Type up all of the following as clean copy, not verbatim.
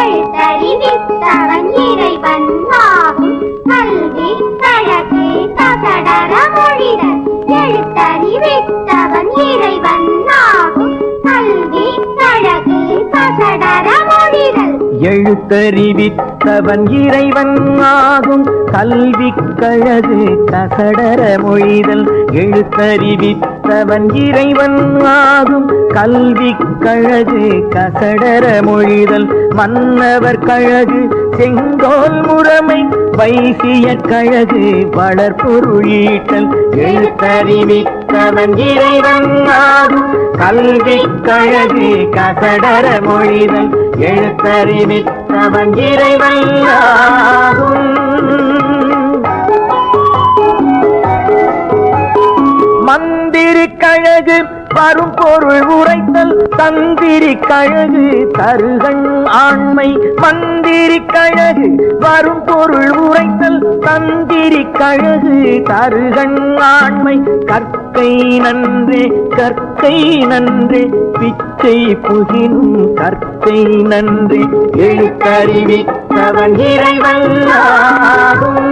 எழுத்தறிவித்தவன் இறைவன் ஆகும் கல்வி கழகு தகடர மொழிதல். எழுத்தறிவித்தவன் இறைவன் ஆகும் கல்வி கழகு தகடர மொழிதல். எழுத்தறிவித்தவன் இறைவன் ஆகும் கல்வி கழகு கசடர மொழிதல். எழுத்தறிவித்தவன் இறைவன் ஆகும் கல்வி கழகு கசடர மொழிதல். மன்னவர் கழகு செங்கோல் முறைமை வைசிய கழகு வளர்பொருள் ஈட்டல். எழுத்தறிவித்தவன் இறைவன் ஆகும் கல்வி கழகு கசடர மொழிதல். எழுத்தறிவித்தவன் இறைவன் ஆகும். மந்திரி கழகு வரும் பொருள் உரைத்தல் தந்திரி கழகு தருகண் ஆண்மை. மந்திரி கழகு வரும் பொருள் உரைத்தல் தந்திரி கழகு தருகண் ஆண்மை. கற்கை நன்றே கற்கை நன்றே பிச்சை புகினும் கற்கை நன்றே. எழுத்தறிவித்தவன் இறைவன் ஆகும்.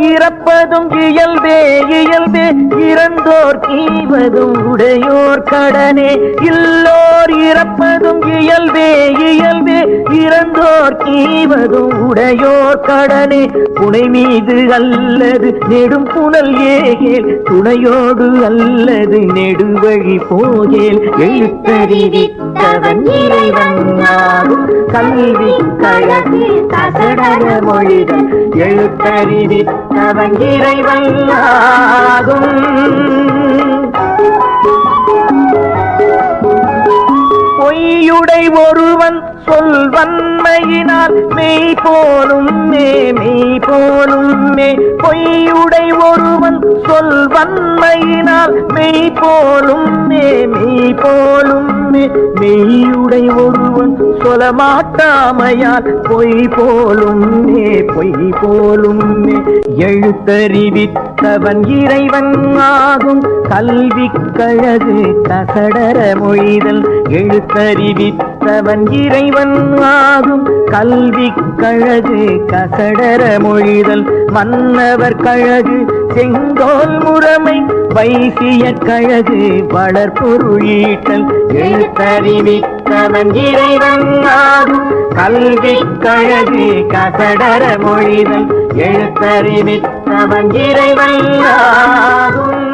இறப்பதும் இயல்பே இயல்பே இறந்தோர் ஈவதும் உடையோர் கடனே. இல்லோர் இறப்பதும் இயல்பே இயல்பே இறந்தோர் ஈவதும் உடையோர் கடனே. புனை மீது அல்லது நெடும் புனல் ஏகேல் துணையோடு அல்லது நெடுவழி போகேல். எழுத்தறிவித்தவன் இறைவன் ஆகும் கல்வி கழகு கசடர மொழிதல். எழுத்தறிவித்தவன் இறைவன் ஆகும். பொய்யுடை ஒருவன் சொல்வன்மையினால் மெய் போலும் மெய் போலும் பொய்யுடை ஒருவன் சொல்வன்மையினால் மெய் போலும் மெய் போலும் மெய்யுடை ஒருவன் சொல்லமாட்டாமையால் பொய் போலும் பொய் போலும். எழுத்தறிவித்தவன் இறைவன் ஆகும் கல்வி கழகு கசடர மொழிதல். எழுத்தறிவித்தவன் இறைவன் ஆகும் கல்வி கழகு கசடர மொழிதல். மன்னவர் கழகு செங்கோல் முறைமை வைசிய கழகு வளர்பொருள் ஈட்டல். எழுத்தறிவித்தவன் இறைவன் ஆகும் கல்வி கழகு கசடர மொழிதல். எழுத்தறிவித்தவன் இறைவன் ஆகும்.